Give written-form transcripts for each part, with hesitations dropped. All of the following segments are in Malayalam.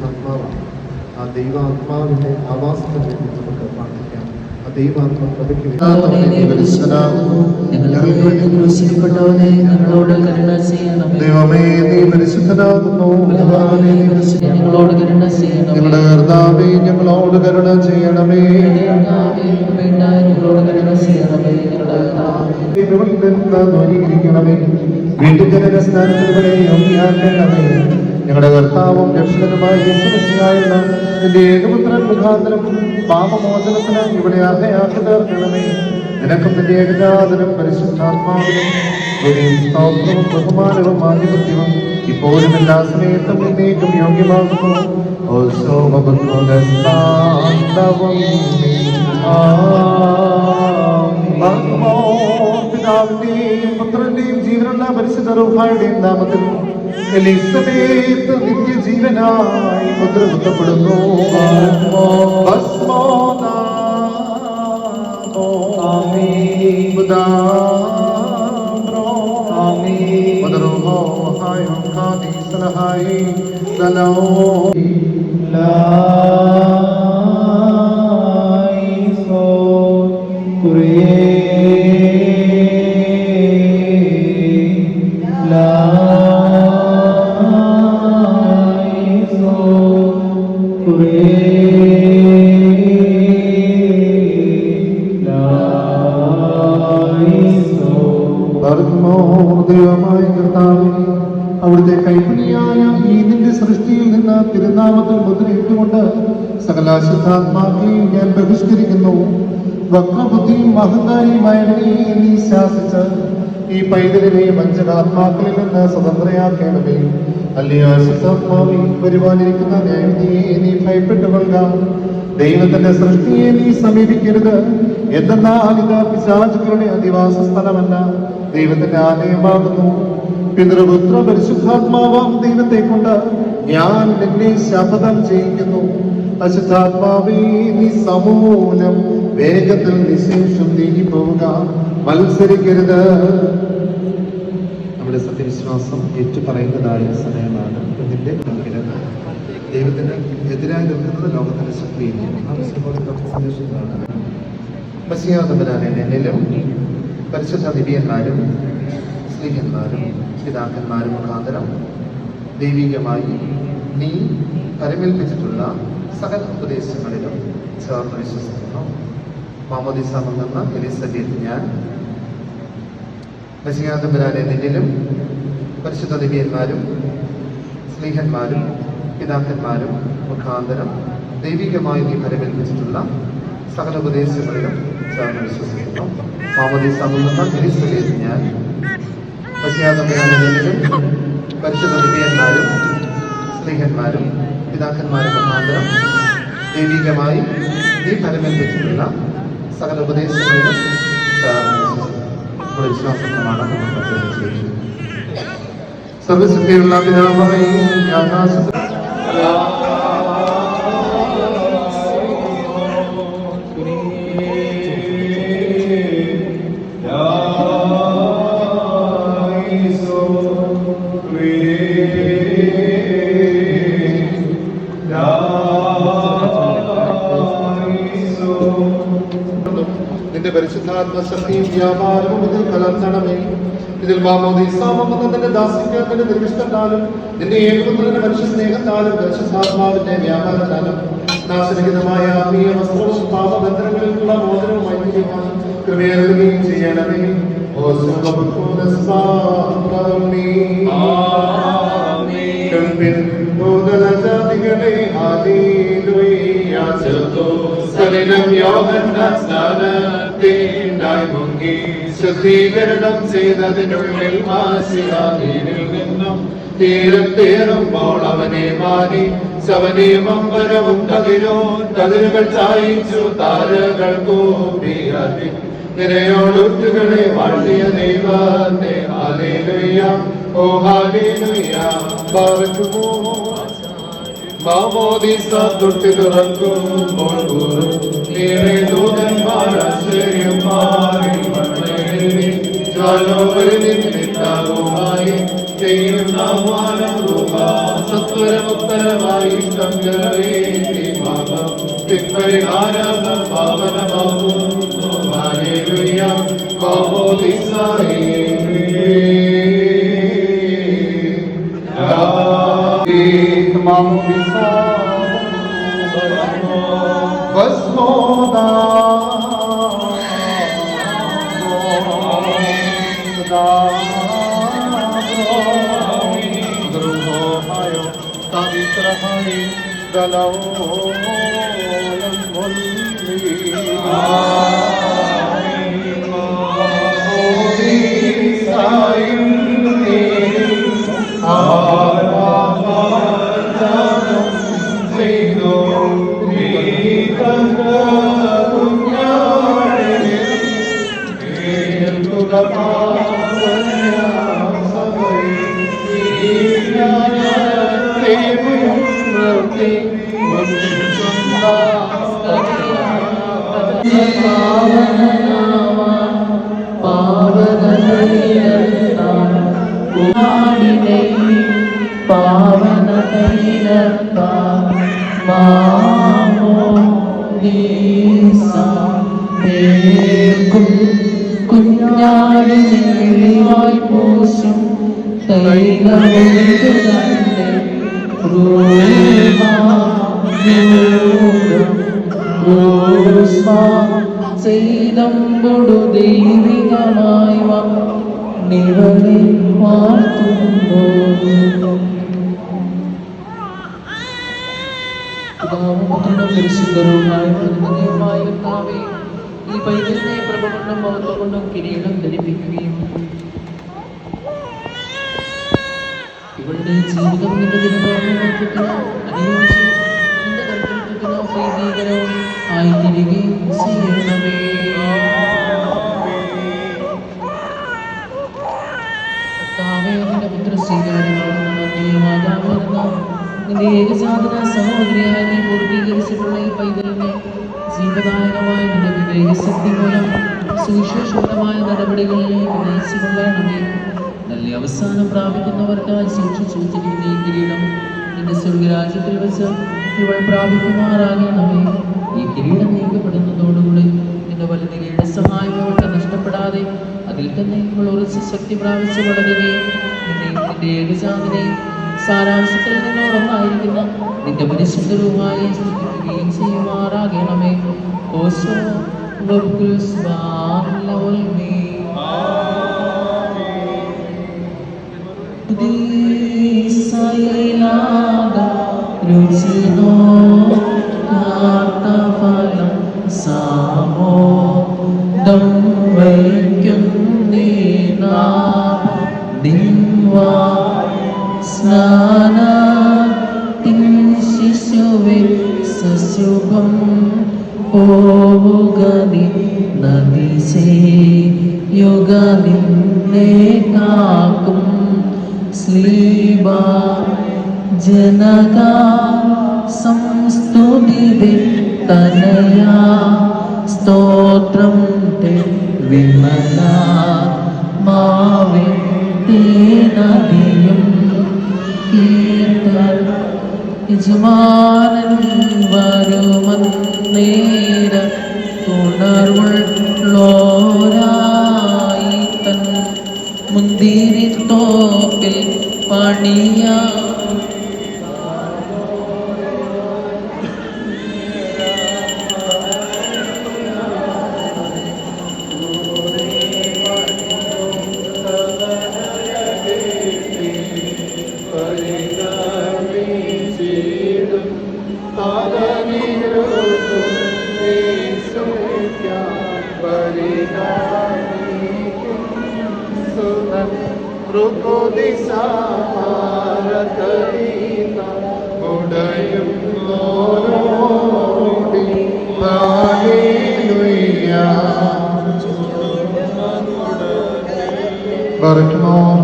ആത്മാവാണ്. ആ ദൈവാത്മാവിന്റെ ആവാസത്തിന് വേണ്ടി നമുക്ക് പ്രാർത്ഥിക്കാം. ആ ദൈവാത്മ കൃപയ്ക്ക് ഞങ്ങളോട് കരുണ ചെയ്യണമേ. ദൈവമേ, നീ പരിശുദ്ധനാകുന്നു. ഞങ്ങളോട് കരുണ ചെയ്യണമേ. ഞങ്ങളുടെ കർത്താവേ, ഞങ്ങളോട് കരുണ ചെയ്യണമേ. ഞങ്ങളോട് കരുണ ചെയ്യണമേ. വീണ്ടും ജനസ്ഥാനത്തിലൂടെ യോഗ്യാക്കണമേ. ഞങ്ങളുടെ കർത്താവും രക്ഷകനുമായ യേശുമശിഹായുള്ള നിന്റെ ഏകപുത്രൻ മുഖാന്തരം പാപമോചനത്തിന് ഇവിടെ അർഹയാക്കി തീർക്കണമേ. നിനക്കും നിന്റെ ഏകജാതനും പരിശുദ്ധാത്മാവിനും സ്തോത്രവും ബഹുമാനവും ആധിപത്യവും ഇപ്പോഴും എല്ലാ സമയത്തും എന്നേക്കും യോഗ്യമാകുന്നു. പിതാവിന്റെയും പുത്രന്റെയും ജീവനുള്ള പരിശുദ്ധ റൂഹായുടെയും നാമത്തിൽ എലിസബേത്ത് നിത്യജീവനായി മുദ്രകുത്തപ്പെടുന്നു. ദൈവമായ കർത്താവേ, അവിടുത്തെ കൈപ്പണിയായ ഈ നിന്റെ സൃഷ്ടിയിൽ നിന്ന് തിരുനാമത്തിൽ മുദ്രയിട്ടുകൊണ്ട് സകല ശുദ്ധാത്മാക്കളെയും ഞാൻ ബഹിഷ്കരിക്കുന്നു. വക്രബുദ്ധിയും അഹങ്കാരിയുമായ നീ ശാസിച്ച് ഈ പൈതലിനെയും വഞ്ചകാത്മാക്കളിൽ നിന്ന് സ്വതന്ത്രയാക്കേണമേ. അല്ലയോ ശുദ്ധാത്മാവേ, വരുവാനിരിക്കുന്ന ന്യായവിധിയെ നീ ഭയപ്പെട്ടുകൊള്ളുക. ദൈവത്തിന്റെ സൃഷ്ടിയെ നീ സമീപിക്കരുത്. എന്തെന്നാൽ ഇത് പിശാചുക്കളുടെ അധിവാസ സ്ഥലമല്ല, ദൈവത്തിന്റെ ആലയമാകുന്നു. പിതൃപുത്ര പരിശുദ്ധാത്മാവാം ദൈവത്തെ കൊണ്ട് ഞാൻ നിന്നെ ശപഥം ചെയ്യിക്കുന്നു. അശുദ്ധാത്മാവേ, നീ സമൂലം വേഗത്തിൽ നിശേഷം നീങ്ങിപ്പോവുക. മത്സരിക്കരുത്. നമ്മുടെ സത്യവിശ്വാസം ഏറ്റുപറയുന്നതായ സമയമാണ്. ഇതിന്റെ ദൈവത്തിന് എതിരായി നിൽക്കുന്നത് ലോകത്തിന്റെ ശക്തിയാണ്. മസിയാതമ്പരാനെ എന്നിലും പരിശുദ്ധ ദിവ്യന്മാരും സ്ത്രീകന്മാരും പിതാക്കന്മാരും മുഖാന്തരം ദൈവികമായി നീ പരമേൽപ്പിച്ചിട്ടുള്ള സകല ഉപദേശങ്ങളിലും ചേർന്ന് വിശ്വസിക്കുന്നു. മാമോദീസ പങ്കെടുന്ന എലിസബേത്ത് ഞാൻ മസിയാതമ്പരാനെ എന്നിലും പരിശുദ്ധ ദിവ്യന്മാരും സ്ത്രീകന്മാരും പിതാക്കന്മാരും മുഖാന്തരം ദൈവികമായി നീ പരമേൽപ്പിച്ചിട്ടുള്ള സകല ഉപദേശങ്ങളിലും ചേർന്ന് വിശ്വസിക്കുന്നു. മാമോദീസ പങ്കെടുന്ന എലിസബേത്ത് ഞാൻ മസിയാതമ്പരാനെന്നിലും പരിശുദ്ധ ദിവ്യന്മാരും സ്ത്രീകന്മാരും പിതാക്കന്മാരും മുഖാന്തരം ദൈവികമായി നീ പരമേൽപ്പിച്ചിട്ടുള്ള സകല ഉപദേശങ്ങളിലും ചേർന്ന് വിശ്വസിക്കുന്നു. വിശ്വാസമാണ് സർവശക്തിയുള്ള പിതാവായ നിന്റെ പരിശുദ്ധാത്മ ശക്തിയും വ്യാപാരവും ഇതിൽ കലർത്തണമേ. ഇതിൽ മാമോദീസാമെന്നതിന്റെ ദാസിക്ക് നിന്റെ നിർവിഷ്ടത്താലും നിന്റെ ഏകപുത്രന്റെ മനുഷ്യ സ്നേഹത്താലും പരിശുദ്ധാത്മാവിന്റെ വ്യാപാരത്താലും നാശരഹിതമായ ആത്മീയ വസ്ത്രവും പാപബന്ധനങ്ങളിലുള്ള മോചനവുമായി തീരുമാനം കൃപയേറുകയും ചെയ്യണമേ. ശുദ്ധീകരണം ചെയ്തതിനുള്ളിൽ മാസിയാനിൽ നിന്നും തീരത്തേറുമ്പോൾ അവനെ മാറി ശവനീയവും വരവും കതിരുകൾ ചായിച്ചു താരകൾ കൂപ്പിയാതി നിരയോടുറ്റുകളെ വാഴ്ത്തിയ ദൈവത്തെ ഹല്ലേലൂയ ഓ ഹല്ലേലൂയ ബാറക്കുമോ. മാമോദീസ തൊട്ടിലുറക്കുമ്പോൾ ദൂതന്മാർ ആശ്ചര്യം മാറി ജ്വാലോപരിനിമിത്താവുമായി ചെയ്യുന്ന സത്വരമുത്തരമായി ഇഷ്ടം ജലവേണ്ടി പാപം പിൻപരിഹാരം പാവനമാകുന്നു. ഹല്ലേലൂയ കോമോദിസായി കുഞ്ഞാടിനെളിവായി പൂശും ചെയ്തമ്പൊടു ദൈവികമായി നിറവിൽ വാഴ്ത്തുന്നു. പരിശുദ്ധരുമായ കർത്താവേ, ഈ പൈതലിനെ പ്രഭ കൊണ്ടും മഹത്വം കൊണ്ടും കിരീടം ധരിപ്പിക്കുകയും ഇവളുടെ ജീവിതം നിന്റെ അനുയോജ്യവും നിന്റെ കൽപ്പനത്തിന് പ്രീതികരവും ആയി തിരികെയും ചെയ്യണമേ. കർത്താവേ, നിന്റെ പുത്ര സ്വീകാര്യമാകുന്ന നിന്റെ ഏകജാതന സഹോദരിയായി നീ പൂർത്തീകരിച്ചിട്ടുള്ള ഈ പൈതലിനെ ജീവദായകമായ നിന്റെ വിവേകശക്തി മൂലം സുവിശേഷപരമായ നടപടികളിലേക്ക് നയിച്ചുകൊള്ളണമേ. നല്ല അവസാനം പ്രാപിക്കുന്നവർക്കായി സൂക്ഷിച്ചു വച്ചിരിക്കുന്ന ഈ കിരീടം നിന്റെ സ്വർഗരാജ്യത്തിൽ വെച്ച് ഇവൾ പ്രാപിക്കുമാറാകണമേ. ഈ കിരീടം നീക്കപ്പെടുന്നതോടുകൂടി നിന്റെ വലതുകയുടെ സഹായം ഇവൾക്ക് നഷ്ടപ്പെടാതെ അതിൽ തന്നെ ഇവൾ ഉറച്ച് ശക്തി പ്രാപിച്ച് വളരുകയും നിന്റെ ഏകജാതനെയും സാരാംശത്തിൽ നിന്നോടൊന്നായിരിക്കുന്ന നിന്റെ പരിശുദ്ധ രൂപമായി സ്തുതിക്കുകയും ചെയ്യുമാറാകണമേ. ഓശോ രുചിനോ ഫലം സാമോദം വയ്ക്കുന്നീനാ ദിൻവാ സ്നാനത്തിൻ ശിശുവേ സശുഭം പോവുകനി നദിസേ യുഗ നിന്നെ കാക്കും സ്ലീബ ജനക സംസ്തുതി തനയാ സ്തോത്രം തേ വിമല മാവേ നദിയും യജമാനൻ വരുമന്നേര തുണർവുള്ളോരായി തൻ മുന്തിരിത്തോപ്പിൽ പണിയ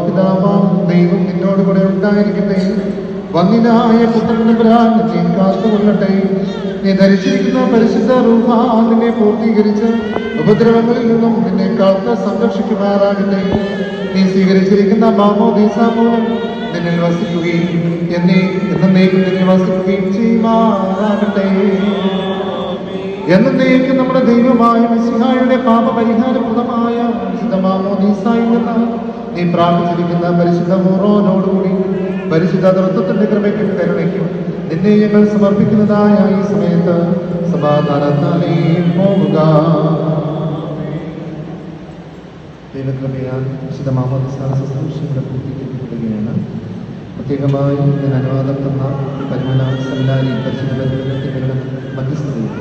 പിതാവാം ദൈവം നിന്നോട് കൂടെ ഉണ്ടായിരിക്കട്ടെ. വന്നിനായ പുത്രന്റെ പ്രാർത്ഥനയും കാത്തുകൊള്ളട്ടെ. നീ ധരിച്ചിരിക്കുന്ന പരിശുദ്ധ റൂഹ നിന്നെ പൂർത്തീകരിച്ച് ഉപദ്രവങ്ങളിൽ നിന്നും നിന്നെ കാത്ത് സംരക്ഷിക്കുമാറാകട്ടെ. നീ സ്വീകരിച്ചിരിക്കുന്ന മാമോദീസ മൂലം നിന്നിൽ വസിക്കുകയും എന്നേക്കും നിന്നെ വസിക്കുകയും ചെയ്യുമാറാകട്ടെ. എന്നേക്കും നമ്മുടെ ദൈവമായ മിശിഹായുടെ പാപപരിഹാരപ്രദമായ വിശുദ്ധ മാമോദീസായിൽ നിന്ന് നീ പ്രാപിച്ചിരിക്കുന്ന പരിശുദ്ധ മോറോനോടുകൂടി പരിശുദ്ധ തത്വത്തിന്റെ കൃപയ്ക്കും കരുണയ്ക്കും നിന്നെ ഞങ്ങൾ സമർപ്പിക്കുന്നതായ ഈ സമയത്ത് സമാധാനത്താലേ പോവുക. ദൈവകൃപയാൽ വിശുദ്ധ മാമോദീസ ശുശ്രൂഷയുടെ പൂർത്തീകരിക്കപ്പെടുകയാണ്. പ്രത്യേകമായി ഇതിന് അനുവാദം തന്ന പരിമള സെമിനാരി പരിശുദ്ധ മധ്യസ്ഥതയിൽ